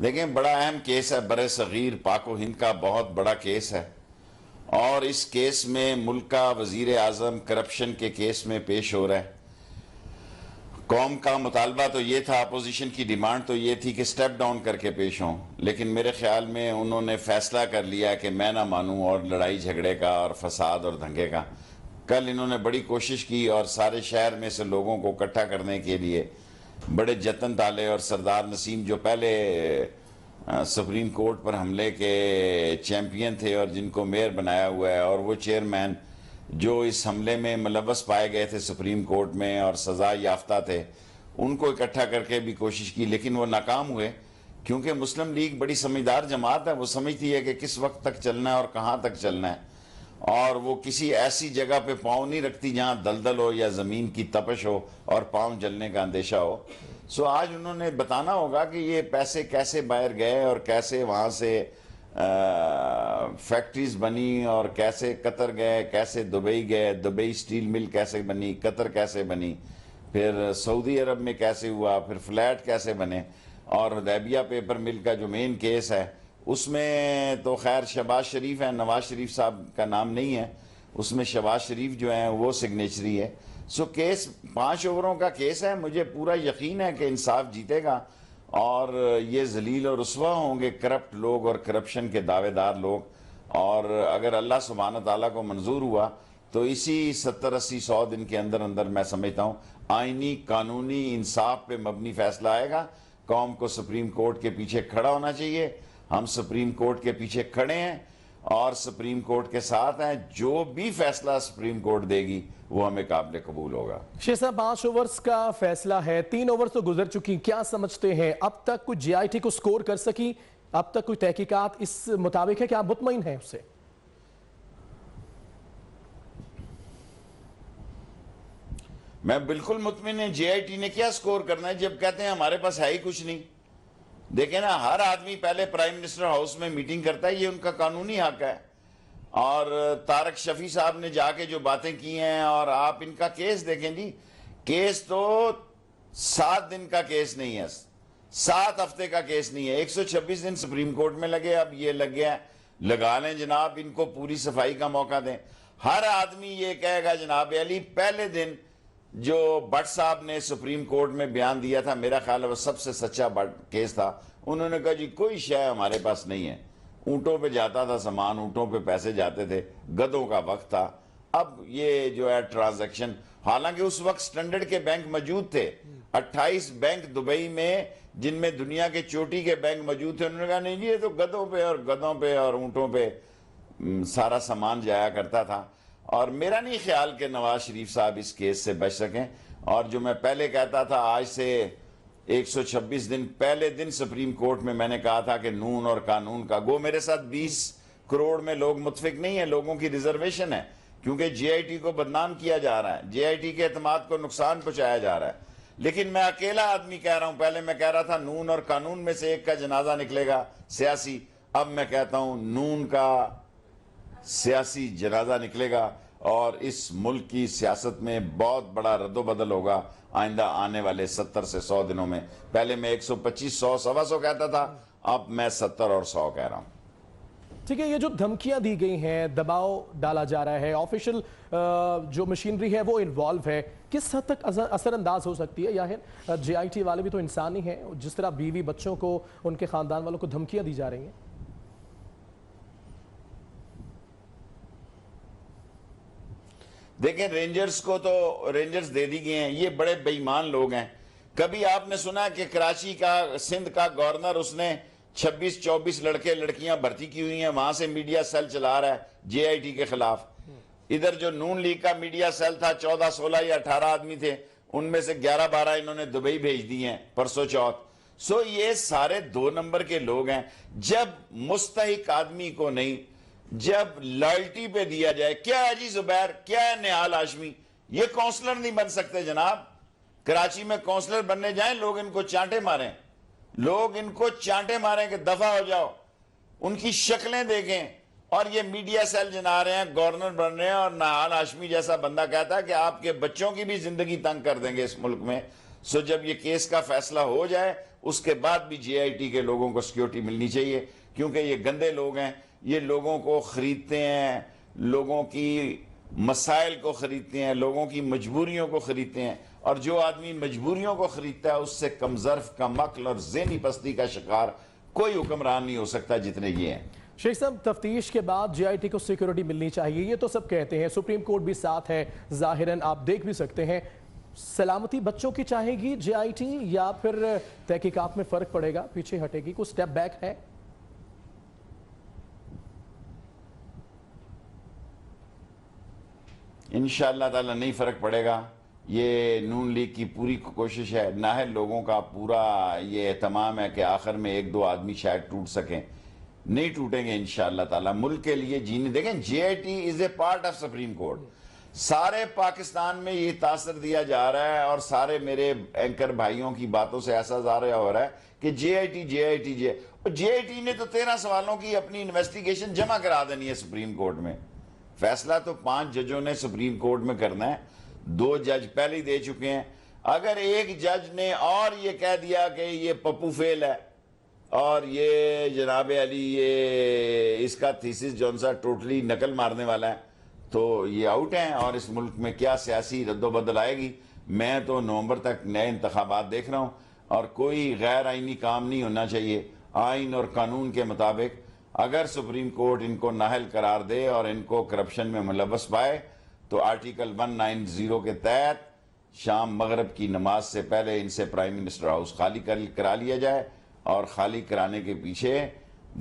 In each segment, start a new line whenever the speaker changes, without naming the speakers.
देखें, बड़ा अहम केस है। बरे सगीर पाको हिंद का बहुत बड़ा केस है और इस केस में मुल्क का वजीर आज़म करप्शन के केस में पेश हो रहा है। कौम का मुतालबा तो ये था, अपोजिशन की डिमांड तो ये थी कि स्टेप डाउन करके पेश हों, लेकिन मेरे ख्याल में उन्होंने फैसला कर लिया कि मैं ना मानूं और लड़ाई झगड़े का और फसाद और दंगे का। कल इन्होंने बड़ी कोशिश की और सारे शहर में से लोगों को इकट्ठा करने के लिए बड़े जतन डाले और सरदार नसीम जो पहले सुप्रीम कोर्ट पर हमले के चैम्पियन थे और जिनको मेयर बनाया हुआ है, और वो चेयरमैन जो इस हमले में मुलव्वस पाए गए थे सुप्रीम कोर्ट में और सज़ा याफ्ता थे, उनको इकट्ठा करके भी कोशिश की, लेकिन वो नाकाम हुए। क्योंकि मुस्लिम लीग बड़ी समझदार जमात है, वो समझती है कि किस वक्त तक चलना है और कहाँ तक चलना है, और वो किसी ऐसी जगह पे पाँव नहीं रखती जहाँ दलदल हो या ज़मीन की तपश हो और पाँव जलने का अंदेशा हो। सो आज उन्होंने बताना होगा कि ये पैसे कैसे बाहर गए और कैसे वहाँ से फैक्ट्रीज बनी और कैसे कतर गए, कैसे दुबई गए, दुबई स्टील मिल कैसे बनी, कतर कैसे बनी, फिर सऊदी अरब में कैसे हुआ, फिर फ्लैट कैसे बने, और हुदैबिया पेपर मिल का जो मेन केस है उसमें तो खैर शहबाज शरीफ है, नवाज शरीफ साहब का नाम नहीं है उसमें। शहबाज शरीफ जो है वो सिग्नेचरी है। सो केस 5 ओवरों का केस है। मुझे पूरा यकीन है कि इंसाफ जीतेगा और ये जलील और रुस्वा होंगे करप्ट लोग और करप्शन के दावेदार लोग। और अगर अल्लाह सुब्हान ताला को मंजूर हुआ तो इसी 70, 80, 100 दिन के अंदर अंदर मैं समझता हूँ आईनी कानूनी इंसाफ पे मबनी फैसला आएगा। कौम को सुप्रीम कोर्ट के पीछे खड़ा होना चाहिए। हम सुप्रीम कोर्ट के पीछे खड़े हैं और सुप्रीम कोर्ट के साथ हैं। जो भी फैसला सुप्रीम कोर्ट देगी वो हमें काबिल कबूल होगा।
शेख साहब, 5 ओवर्स का फैसला है, 3 ओवर्स तो गुजर चुकी, क्या समझते हैं अब तक कुछ JIT को स्कोर कर सकी? अब तक कोई तहकीकात इस मुताबिक है कि आप मुतमईन हैं उससे?
मैं बिल्कुल मुतमिन है। JIT ने क्या स्कोर करना है जब कहते हैं हमारे पास है ही कुछ नहीं। देखें ना, हर आदमी पहले प्राइम मिनिस्टर हाउस में मीटिंग करता है, ये उनका कानूनी हक है। और तारक शफी साहब ने जाके जो बातें की हैं, और आप इनका केस देखें जी, केस तो 7 दिन का केस नहीं है, 7 हफ्ते का केस नहीं है, 126 दिन सुप्रीम कोर्ट में लगे। अब ये लग गया, लगा लें जनाब, इनको पूरी सफाई का मौका दें। हर आदमी ये कहेगा जनाब अली, पहले दिन जो भट्ट साहब ने सुप्रीम कोर्ट में बयान दिया था, मेरा ख्याल है वो सबसे सच्चा केस था। उन्होंने कहा जी कोई शय हमारे पास नहीं है, ऊंटों पे जाता था सामान, ऊंटों पे पैसे जाते थे, गधों का वक्त था। अब ये जो है ट्रांजैक्शन, हालांकि उस वक्त स्टैंडर्ड के बैंक मौजूद थे, 28 बैंक दुबई में जिनमें दुनिया के चोटी के बैंक मौजूद थे। उन्होंने कहा नहीं जी ये तो गधों पे और ऊंटों पे सारा सामान जाया करता था। और मेरा नहीं ख्याल कि नवाज शरीफ साहब इस केस से बच सकें। और जो मैं पहले कहता था, आज से 126 दिन पहले दिन सुप्रीम कोर्ट में मैंने कहा था कि नून और कानून का गो, मेरे साथ 20 करोड़ में लोग मुतफिक नहीं है, लोगों की रिजर्वेशन है, क्योंकि JIT को बदनाम किया जा रहा है, JIT के एतमाद को नुकसान पहुंचाया जा रहा है। लेकिन मैं अकेला आदमी कह रहा हूं, पहले मैं कह रहा था नून और कानून में से एक का जनाजा निकलेगा सियासी, अब मैं कहता हूं नून का सियासी जनाजा निकलेगा और इस मुल्क की सियासत में बहुत बड़ा रद्दोबदल होगा आइंदा आने वाले 70 से 100 दिनों में। पहले मैं 125, 100, 125 कहता था, अब मैं 70 और 100 कह रहा हूं।
ठीक है, ये जो धमकियां दी गई हैं, दबाव डाला जा रहा है, ऑफिशियल जो मशीनरी है वो इन्वॉल्व है, किस हद तक असरअंदाज हो सकती है? या JIT वाले भी तो इंसान ही हैं, जिस तरह बीवी बच्चों को, उनके खानदान वालों को धमकियां दी जा रही हैं।
देखें, रेंजर्स को तो रेंजर्स दे दी गए हैं, ये बड़े बेईमान लोग हैं। कभी आपने सुना कि कराची का, सिंध का गवर्नर, उसने 26-24 लड़के लड़कियां भर्ती की हुई हैं, वहां से मीडिया सेल चला रहा है JIT के खिलाफ। इधर जो नून लीग का मीडिया सेल था, 14, 16 या 18 आदमी थे, उनमें से 11-12 इन्होंने दुबई भेज दिए हैं परसों चौथ। सो ये सारे 2 नंबर के लोग हैं। जब मुस्तहिक आदमी को नहीं, जब लॉयल्टी पे दिया जाए, क्या है जी जुबैर, क्या है निहाल हाशमी, ये काउंसलर नहीं बन सकते जनाब। कराची में काउंसलर बनने जाएं, लोग इनको चांटे मारें, लोग इनको चांटे मारें कि दफा हो जाओ, उनकी शक्लें देखें। और ये मीडिया सेल जना रहे हैं, गवर्नर बन रहे हैं, और निहाल हाशमी जैसा बंदा कहता है कि आपके बच्चों की भी जिंदगी तंग कर देंगे इस मुल्क में। सो जब ये केस का फैसला हो जाए उसके बाद भी JIT के लोगों को सिक्योरिटी मिलनी चाहिए, क्योंकि ये गंदे लोग हैं, ये लोगों को खरीदते हैं, लोगों की मसाइल को खरीदते हैं, लोगों की मजबूरियों को खरीदते हैं, और जो आदमी मजबूरियों को खरीदता है उससे कमजर्फ, कमअक्ल और ज़हनी पस्ती का शिकार कोई हुक्मरान नहीं हो सकता जितने ये हैं।
शेख साहब, तफ्तीश के बाद JIT को सिक्योरिटी मिलनी चाहिए, ये तो सब कहते हैं, सुप्रीम कोर्ट भी साथ है, जाहिरन आप देख भी सकते हैं। सलामती बच्चों की चाहेगी JIT या फिर तहकीकात में फर्क पड़ेगा, पीछे हटेगी, कुछ स्टेप बैक है?
इंशाअल्लाह ताला नहीं फर्क पड़ेगा। ये नून लीग की पूरी कोशिश है, ना है लोगों का पूरा ये एहतमाम है कि आखिर में एक दो आदमी शायद टूट सकें, नहीं टूटेंगे इंशाअल्लाह ताला। मुल्क के लिए जीने देखें, JIT is a part of supreme court. सारे पाकिस्तान में ये तासर दिया जा रहा है और सारे मेरे एंकर भाइयों की बातों से ऐसा ज़ाहिर हो रहा है कि JIT ने तो 13 सवालों की अपनी इन्वेस्टिगेशन जमा करा देनी है सुप्रीम कोर्ट में। फैसला तो 5 जजों ने सुप्रीम कोर्ट में करना है, 2 जज पहले ही दे चुके हैं। अगर एक जज ने और ये कह दिया कि ये पप्पू फेल है और ये जनाब अली ये इसका थीसिस जौन सा टोटली नकल मारने वाला है, तो ये आउट हैं और इस मुल्क में क्या सियासी रद्दोबदल आएगी। मैं तो नवंबर तक नए इंतखाबात देख रहा हूँ और कोई गैर आइनी काम नहीं होना चाहिए। आइन और कानून के मुताबिक अगर सुप्रीम कोर्ट इनको नाहल करार दे और इनको करप्शन में मुलव्वस पाए तो आर्टिकल 190 के तहत शाम मगरब की नमाज से पहले इनसे प्राइम मिनिस्टर हाउस खाली करा लिया जाए, और खाली कराने के पीछे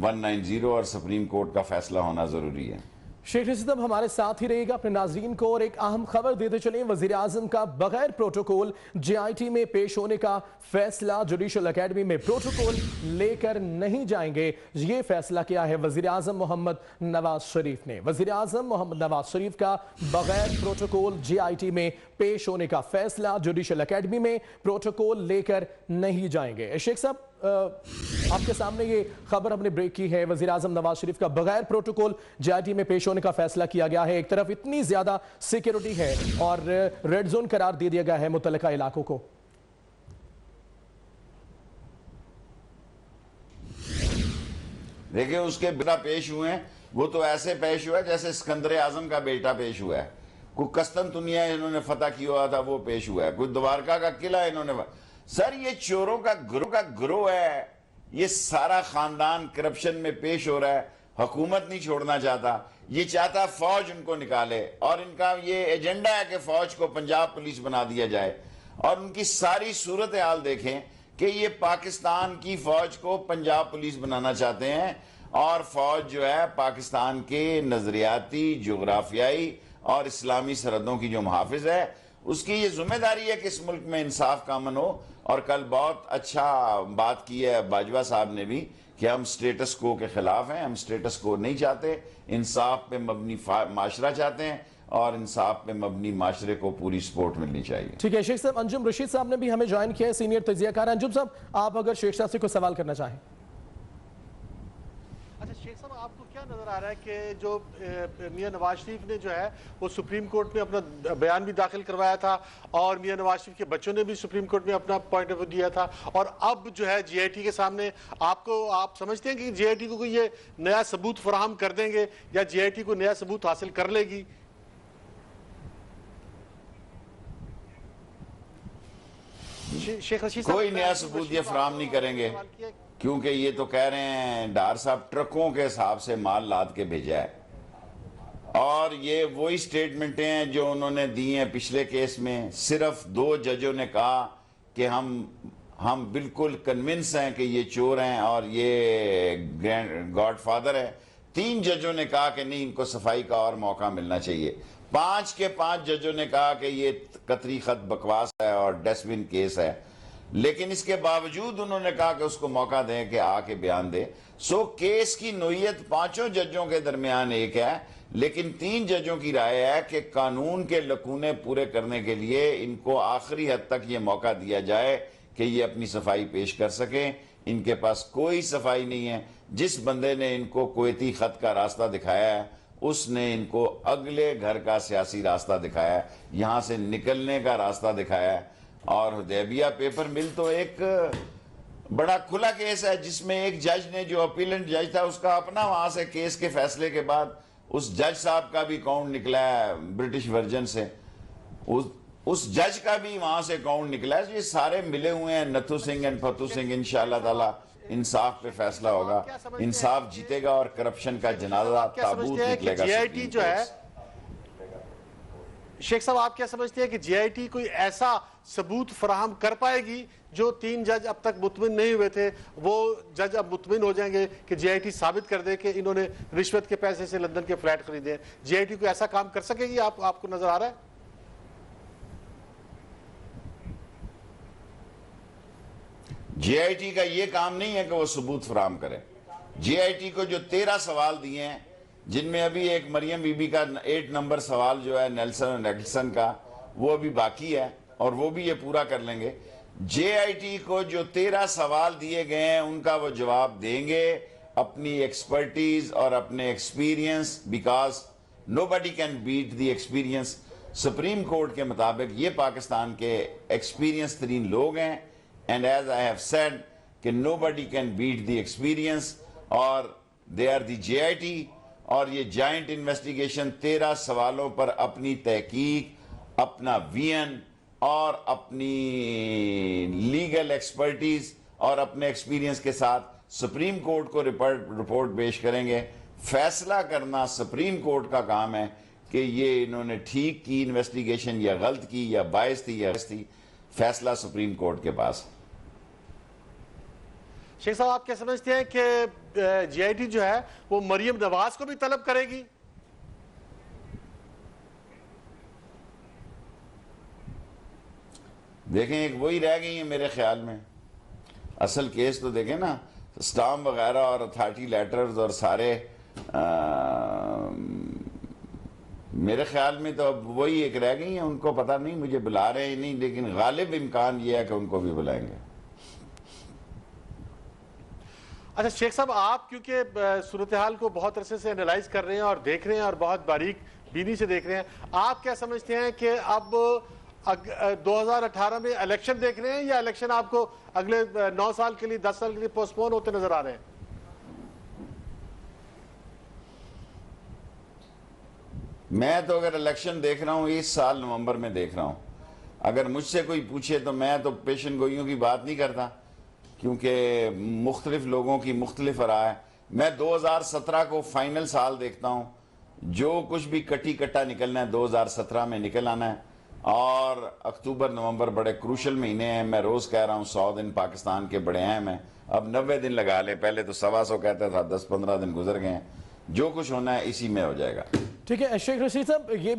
190 और सुप्रीम कोर्ट का फैसला होना जरूरी है।
शेख रशीद अब हमारे साथ ही रहेगा अपने नाजरीन को, और एक अहम खबर देते चले। वजीर आजम का बगैर प्रोटोकॉल JIT में पेश होने का फैसला, जुडिशल अकेडमी में प्रोटोकॉल लेकर नहीं जाएंगे। ये फैसला किया है वजीर आजम मोहम्मद नवाज शरीफ ने। वजीर आजम मोहम्मद नवाज शरीफ का बगैर प्रोटोकॉल JIT में पेश होने का फैसला, जुडिशल अकेडमी में प्रोटोकॉल लेकर नहीं जाएंगे। शेख साहब, आपके सामने ये खबर हमने ब्रेक की है, वजीर आजम नवाज शरीफ का बगैर प्रोटोकॉल JIT में पेश होने का फैसला किया गया है। एक तरफ इतनी ज्यादा सिक्योरिटी है और रेड जोन करार दे दिया गया है मुतल्लिका इलाकों को।
देखिए, उसके बिना पेश हुए हैं, वो तो ऐसे पेश हुआ है जैसे सिकंदर आजम का बेटा पेश हुआ है। कोई कस्तनतुनिया इन्होंने फतह किया हुआ था वो पेश हुआ है, कोई द्वारका का किला इन्होंने। सर, ये चोरों का ग्रोह है, ये सारा खानदान करप्शन में पेश हो रहा है। हुकूमत नहीं छोड़ना चाहता, ये चाहता फौज उनको निकाले, और इनका ये एजेंडा है कि फौज को पंजाब पुलिस बना दिया जाए। और उनकी सारी सूरत हाल देखें कि ये पाकिस्तान की फौज को पंजाब पुलिस बनाना चाहते हैं, और फौज जो है पाकिस्तान के नजरियाती, जोग्राफियाई और इस्लामी सरहदों की जो मुहाफिज है, उसकी ये जिम्मेदारी है कि इस मुल्क में इंसाफ का अमन हो। और कल बहुत अच्छा बात की है बाजवा साहब ने भी कि हम स्टेटस को के खिलाफ हैं, हम स्टेटस को नहीं चाहते, इंसाफ पे मबनी माशरा चाहते हैं, और इंसाफ पे मबनी माशरे को पूरी सपोर्ट मिलनी चाहिए।
ठीक है शेख साहब, अंजुम रशीद साहब ने भी हमें ज्वाइन किया है, सीनियर तजियाकार। अंजुम साहब, आप अगर शेख साहब से कोई सवाल करना चाहें।
अच्छा शेख साहब, आपको क्या नजर आ रहा है कि जो मियां नवाज शरीफ ने जो है वो सुप्रीम कोर्ट में अपना बयान भी दाखिल करवाया था, और मियां नवाज शरीफ के बच्चों ने भी सुप्रीम कोर्ट में अपना पॉइंट ऑफ व्यू दिया था, और अब जो है JIT के सामने आप समझते हैं कि JIT को कोई ये नया सबूत फराहम कर देंगे या JIT को नया सबूत हासिल कर लेगी? शेख रशीद साहब,
कोई नया सबूत ये फराहम नहीं करेंगे, क्योंकि ये तो कह रहे हैं डार साहब ट्रकों के हिसाब से माल लाद के भेजा है, और ये वही स्टेटमेंटें हैं जो उन्होंने दी हैं पिछले केस में। सिर्फ 2 जजों ने कहा कि हम बिल्कुल कन्विंस हैं कि ये चोर हैं और ये गॉडफादर है। 3 जजों ने कहा कि नहीं, इनको सफाई का और मौका मिलना चाहिए। 5 के 5 जजों ने कहा कि ये कतरी खत बकवास है और डस्टबिन केस है, लेकिन इसके बावजूद उन्होंने कहा कि उसको मौका दें कि आके बयान दे। सो केस की नोयत 5 जजों के दरमियान एक है, लेकिन 3 जजों की राय है कि कानून के लकूने पूरे करने के लिए इनको आखिरी हद तक ये मौका दिया जाए कि ये अपनी सफाई पेश कर सकें। इनके पास कोई सफाई नहीं है। जिस बंदे ने इनको कुवैती खत का रास्ता दिखाया है, उसने इनको अगले घर का सियासी रास्ता दिखाया है, यहाँ से निकलने का रास्ता दिखाया है। और हुदैबिया पेपर मिल तो एक बड़ा खुला केस है, जिसमें एक जज ने, जो अपीलेंट जज था, उसका अपना वहां से केस के फैसले के बाद उस जज साहब का भी अकाउंट निकला है ब्रिटिश वर्जन से, उस जज का भी वहां से अकाउंट निकला है। ये सारे मिले हुए हैं, नथु सिंह एंड फतू सिंह। इंशाअल्लाह ताला इंसाफ पे फैसला होगा, इंसाफ जीतेगा और करप्शन का जनाजा ताबूत निकलेगा।
जीआईटी जो है, शेख साहब आप क्या समझते हैं कि जीआईटी कोई ऐसा सबूत फराहम कर पाएगी जो 3 जज अब तक मुतमिन नहीं हुए थे, वो जज अब मुतमिन हो जाएंगे कि जीआईटी साबित कर दे कि इन्होंने रिश्वत के पैसे से लंदन के फ्लैट खरीदे? जीआईटी को ऐसा काम कर सकेगी? आपको नजर आ रहा है?
जीआईटी का ये काम नहीं है कि वो सबूत फराहम करे। जीआईटी को जो 13 सवाल दिए हैं, जिनमें अभी एक मरियम बीबी का 8 नंबर सवाल जो है नेल्सन और नेल्सन का, वो अभी बाकी है और वो भी ये पूरा कर लेंगे। जेआईटी को जो 13 सवाल दिए गए हैं उनका वो जवाब देंगे, अपनी एक्सपर्टीज और अपने experience, because nobody can beat the experience. Supreme court के मुताबिक ये पाकिस्तान के एक्सपीरियंस तरीन लोग हैं, and as I have said कि nobody can beat the experience, और दे आर द जेआईटी। और ये जॉइंट इन्वेस्टिगेशन 13 सवालों पर अपनी तहकीक, अपना विजन और अपनी लीगल एक्सपर्टीज और अपने एक्सपीरियंस के साथ सुप्रीम कोर्ट को रिपोर्ट पेश करेंगे। फैसला करना सुप्रीम कोर्ट का काम है कि ये इन्होंने ठीक की इन्वेस्टिगेशन या गलत की या बायस थी या थी। फैसला सुप्रीम कोर्ट के पास।
शेख साहब आप क्या समझते हैं कि जीआईटी जो है वो मरियम नवाज को भी तलब करेगी?
देखें, एक वही रह गई है मेरे ख्याल में। असल केस तो देखें ना, स्टाम्प वगैरह और अथॉरिटी लेटर्स और सारे मेरे ख्याल में तो अब वही एक रह गई है। उनको पता नहीं, मुझे बुला रहे हैं नहीं, लेकिन गालिब इम्कान ये है कि उनको भी बुलाएंगे।
अच्छा शेख साहब, आप क्योंकि सूरत हाल को बहुत अरसे से एनालाइज कर रहे हैं और देख रहे हैं और बहुत बारीक बीनी से देख रहे हैं, आप क्या समझते हैं कि अब 2018 में इलेक्शन देख रहे हैं या इलेक्शन आपको अगले 9 साल के लिए, 10 साल के लिए पोस्टपोन होते नजर आ रहे हैं?
मैं तो अगर इलेक्शन देख रहा हूँ इस साल नवंबर में देख रहा हूँ। अगर मुझसे कोई पूछे तो मैं तो पेशन गोइयों की बात नहीं करता, क्योंकि मुख्तलिफ लोगों की मुख्तलिफ राय है। मैं 2017 को फाइनल साल देखता हूँ। जो कुछ भी कटी कट्टा निकलना है 2017 में निकल आना है। और अक्टूबर नवंबर बड़े क्रूशल महीने हैं। मैं रोज़ कह रहा हूँ 100 दिन पाकिस्तान के बड़े अहम हैं। अब 90 दिन लगा ले, पहले तो 125 कहता था, 10-15 दिन गुजर गए हैं। जो कुछ होना है इसी में हो जाएगा।
ठीक है शेख रशीद साहब, ये